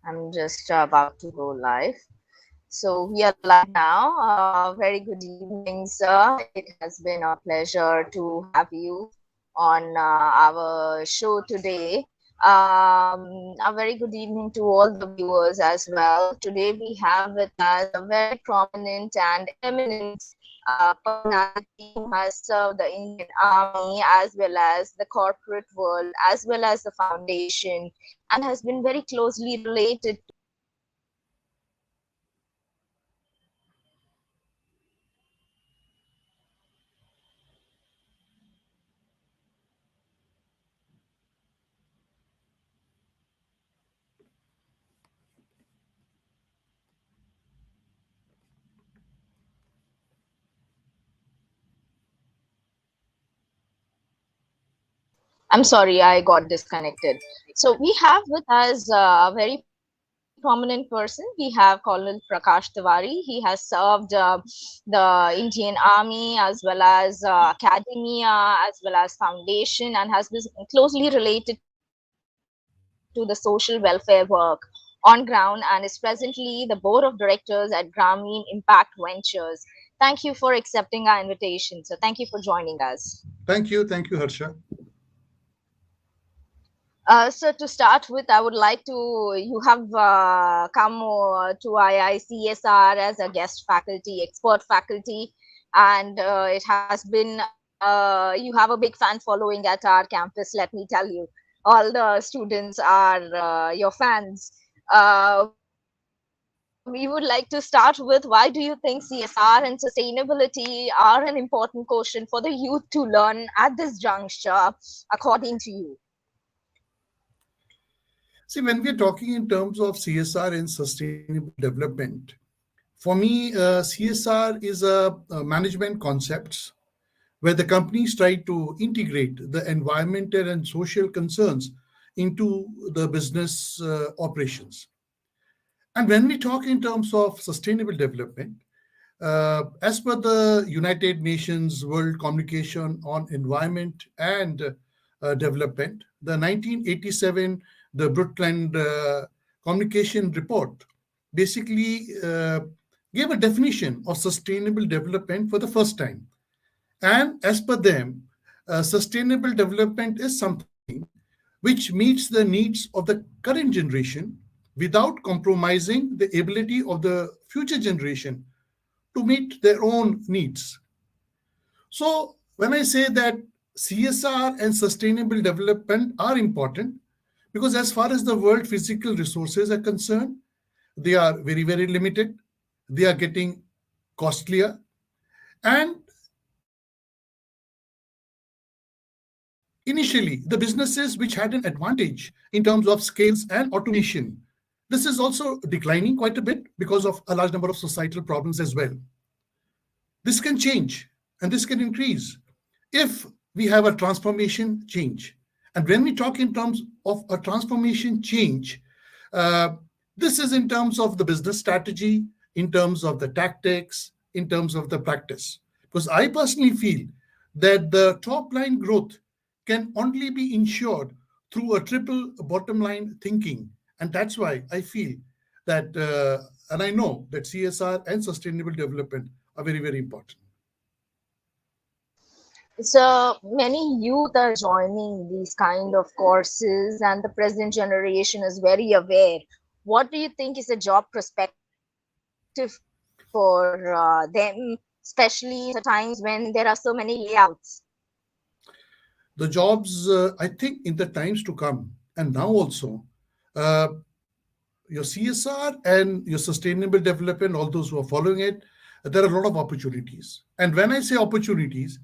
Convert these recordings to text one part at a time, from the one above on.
I'm just about to go live. So we are live now. Very good evening, sir. It has been a pleasure to have you on our show today. A very good evening to all the viewers as well. Today we have with us a very prominent and eminent personality who has served the Indian Army as well as the corporate world as well as the foundation, and has been very closely related to the development of I'm sorry, I got disconnected. So we have with us a very prominent person. We have Colonel Prakash Tewari. He has served the Indian Army as well as academia as well as foundation, and has been closely related to the social welfare work on ground, and is presently the board of directors at Grameen Impact Ventures. Thank you for accepting our invitation. So thank you for joining us. Thank you, Harsha. So to start with, I would like to, you have come to IICSR as a guest faculty, expert faculty, and it has been, you have a big fan following at our campus, let me tell you. All the students are your fans. We would like to start with, why do you think CSR and sustainability are an important question for the youth to learn at this juncture, according to you? See, when we're talking in terms of CSR and sustainable development, for me, CSR is a management concepts where the companies try to integrate the environmental and social concerns into the business operations. And when we talk in terms of sustainable development, as per the United Nations World Communication on Environment and Development, the 1987, the Brundtland Communication Report basically gave a definition of sustainable development for the first time. And as per them, sustainable development is something which meets the needs of the current generation without compromising the ability of the future generation to meet their own needs. So, when I say that CSR and sustainable development are important, because as far as the world physical resources are concerned, they are very, very limited. They are getting costlier. And initially, the businesses which had an advantage in terms of scales and automation, this is also declining quite a bit because of a large number of societal problems as well. This can change and this can increase if we have a transformation change. And when we talk in terms of a transformation change, uh, this is in terms of the business strategy, in terms of the tactics, in terms of the practice. Because I personally feel that the top line growth can only be ensured through a triple bottom line thinking. And that's why I feel that, and I know that CSR and sustainable development are very, very important. So many youth are joining these kind of courses, and the present generation is very aware. What do you think is the job perspective for them, especially in the times when there are so many layouts? The jobs, I think, in the times to come, and now also, uh, your CSR and your sustainable development, all those who are following it, there are a lot of opportunities. And when I say opportunities,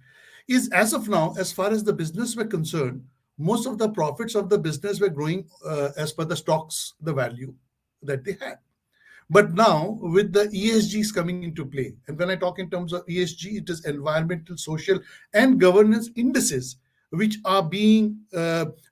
is as of now, as far as the business were concerned, most of the profits of the business were growing as per the stocks, the value that they had. But now, with the ESGs coming into play, and when I talk in terms of ESG, it is environmental, social, and governance indices, which are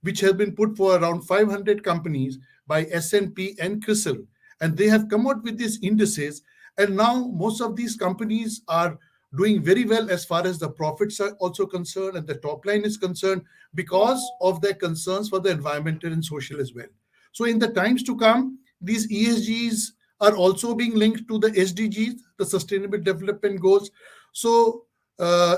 which have been put for around 500 companies by S&P and CRISIL, and they have come out with these indices. And now, most of these companies are doing very well as far as the profits are also concerned and the top line is concerned because of their concerns for the environmental and social as well. So, in the times to come, these ESGs are also being linked to the SDGs, the Sustainable Development Goals. So,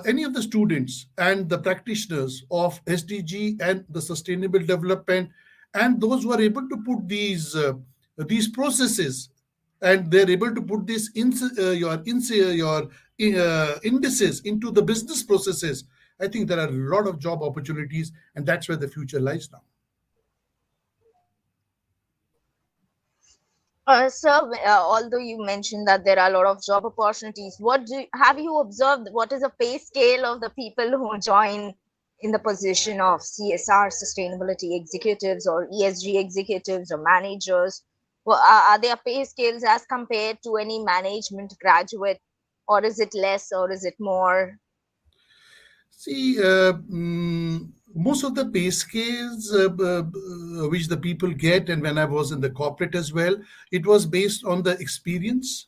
any of the students and the practitioners of SDG and the sustainable development, and those who are able to put these processes, and they're able to put this your indices into the business processes, I think there are a lot of job opportunities, and that's where the future lies now. Sir, although you mentioned that there are a lot of job opportunities, have you observed what is the pay scale of the people who join in the position of CSR sustainability executives or ESG executives or managers? Well, are their pay scales as compared to any management graduate, or is it less, or is it more? See, most of the pay scales which the people get, and when I was in the corporate as well, it was based on the experience,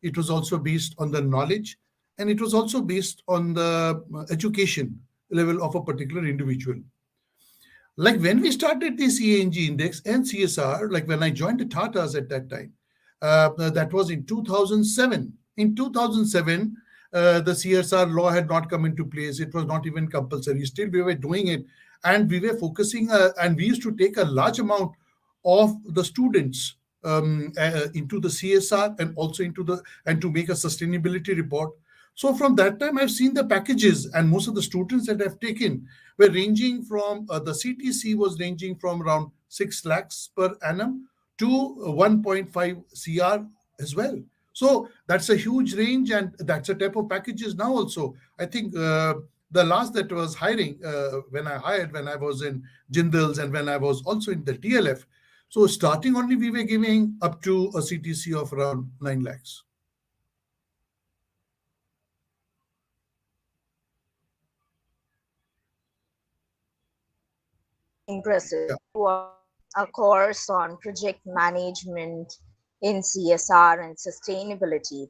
it was also based on the knowledge, and it was also based on the education level of a particular individual. Like when we started this ENG index and CSR, like when I joined the Tatas at that time, that was in 2007. In 2007, the CSR law had not come into place. It was not even compulsory. Still, we were doing it, and we were focusing, and we used to take a large amount of the students into the CSR and also into the and to make a sustainability report. So from that time, I've seen the packages, and most of the students that I've taken were ranging from the CTC was ranging from around 6 lakhs per annum to 1.5 CR as well. So that's a huge range, and that's a type of packages now also. I think the last that was hiring when I hired, when I was in Jindals and when I was also in the DLF. So starting only we were giving up to a CTC of around 9 lakhs. Impressive. Yeah. A course on project management in CSR and sustainability.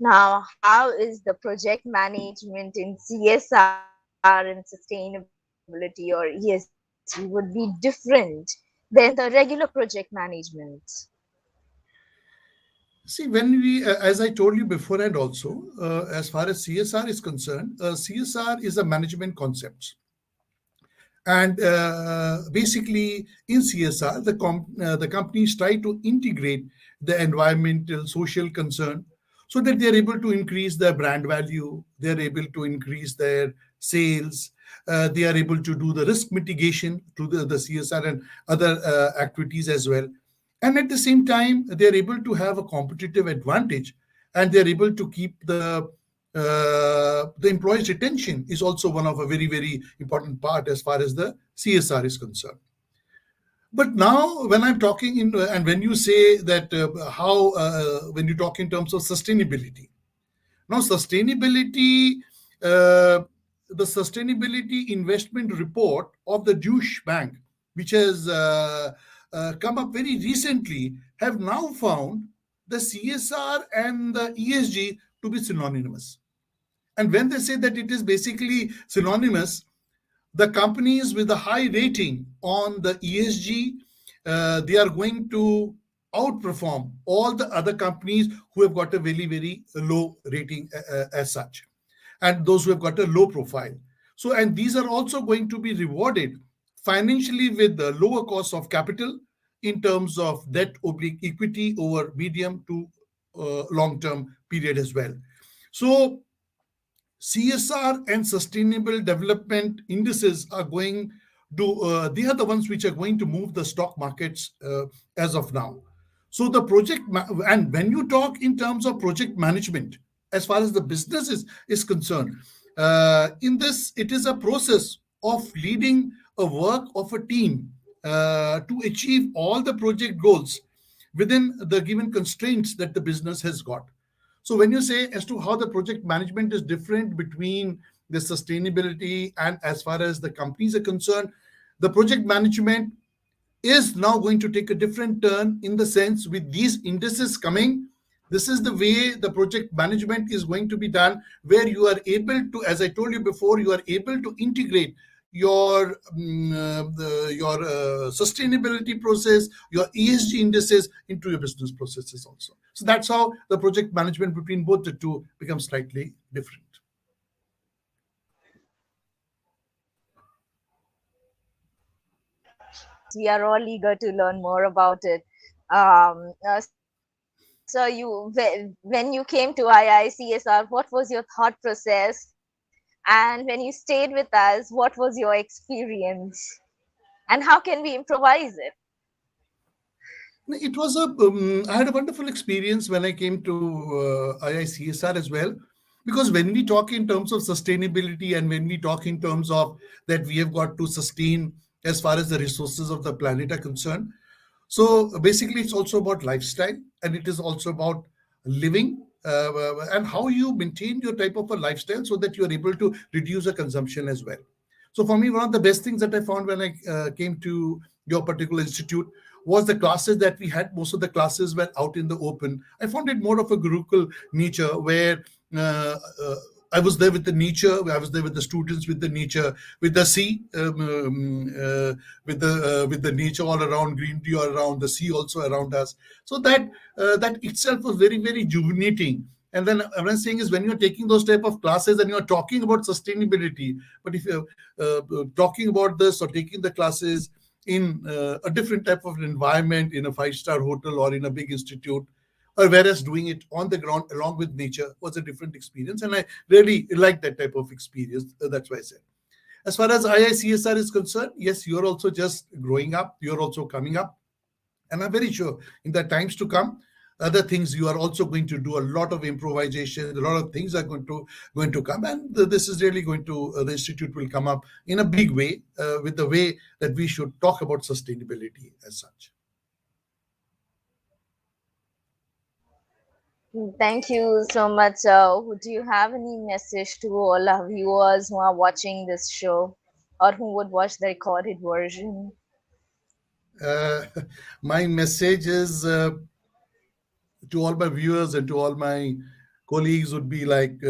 Now, how is the project management in CSR and sustainability or ESG would be different than the regular project management? See, when we, as I told you before, and also as far as CSR is concerned, CSR is a management concept. And basically, in CSR, the companies try to integrate the environmental, social concern so that they're able to increase their brand value, they're able to increase their sales, they are able to do the risk mitigation to the CSR and other activities as well. And at the same time, they're able to have a competitive advantage, and they're able to keep the employees retention is also one of a very, very important part as far as the CSR is concerned. But now when I'm talking in and when you say that how when you talk in terms of sustainability, now sustainability the sustainability investment report of the Deutsche Bank, which has come up very recently, have now found the CSR and the ESG to be synonymous. And when they say that it is basically synonymous, the companies with a high rating on the ESG, they are going to outperform all the other companies who have got a very, very low rating as such, and those who have got a low profile. So, and these are also going to be rewarded financially with the lower cost of capital in terms of debt oblique equity over medium to long term period as well. So, CSR and sustainable development indices are going to, they are the ones which are going to move the stock markets as of now. So the and when you talk in terms of project management, as far as the business is concerned, in this, it is a process of leading a work of a team to achieve all the project goals within the given constraints that the business has got. So when you say as to how the project management is different between the sustainability and as far as the companies are concerned, the project management is now going to take a different turn in the sense with these indices coming. This is the way the project management is going to be done, where you are able to, as I told you before, you are able to integrate your sustainability process, your ESG indices into your business processes also. So that's how the project management between both the two becomes slightly different. Yes, we are all eager to learn more about it. So when you came to IICSR, what was your thought process? And when you stayed with us, what was your experience? And how can we improvise it? It was I had a wonderful experience when I came to IICSR as well. Because when we talk in terms of sustainability and when we talk in terms of that we have got to sustain as far as the resources of the planet are concerned. So basically, it's also about lifestyle and it is also about living and how you maintain your type of a lifestyle so that you are able to reduce the consumption as well. So for me, one of the best things that I found when I came to your particular institute was the classes that we had. Most of the classes were out in the open. I found it more of a Gurukul nature where uh, uh, I was there with the nature. I was there with the students, with the nature, with the sea, with the nature all around, greenery all around, the sea also around us. So that itself was very very rejuvenating. And then what I'm saying is when you're taking those type of classes and you're talking about sustainability, but if you're talking about this or taking the classes in a different type of environment in a five-star hotel or in a big institute, or whereas doing it on the ground along with nature was a different experience, and I really like that type of experience. That's why I said. As far as IICSR is concerned, yes, you're also just growing up, you're also coming up, and I'm very sure in the times to come, other things you are also going to do a lot of improvisation. A lot of things are going to come, and this is really going to the institute will come up in a big way with the way that we should talk about sustainability as such. Thank you so much. Do you have any message to all our viewers who are watching this show or who would watch the recorded version? Uh, my message is to all my viewers and to all my colleagues would be like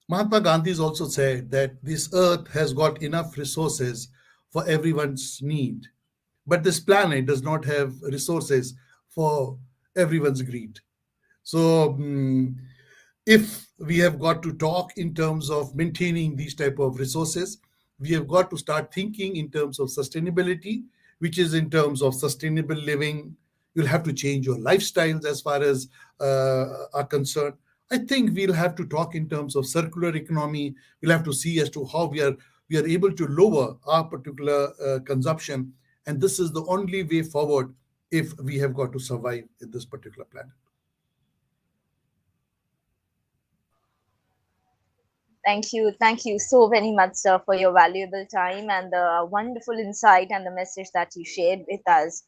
Mahatma Gandhi has also said that this earth has got enough resources for everyone's need, but this planet does not have resources for everyone's greed. So, if we have got to talk in terms of maintaining these type of resources, we have got to start thinking in terms of sustainability, which is in terms of sustainable living. You'll have to change your lifestyles as far as are concerned. I think we'll have to talk in terms of circular economy. We'll have to see as to how we are able to lower our particular consumption, and this is the only way forward if we have got to survive in this particular planet. Thank you so very much, sir, for your valuable time and the wonderful insight and the message that you shared with us.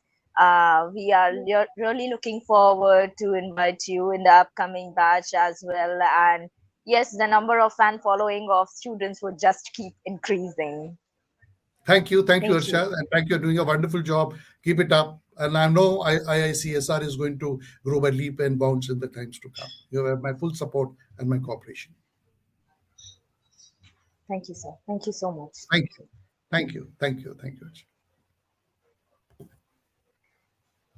We are really looking forward to invite you in the upcoming batch as well. And yes, the number of fan following of students would just keep increasing. Thank you, Thank you. Arshad, and thank you. You're doing a wonderful job. Keep it up. And I know IICSR is going to grow by leap and bounds in the times to come. You have my full support and my cooperation. Thank you, sir. Thank you so much. Thank you. Thank you. Thank you. Thank you, Arshad.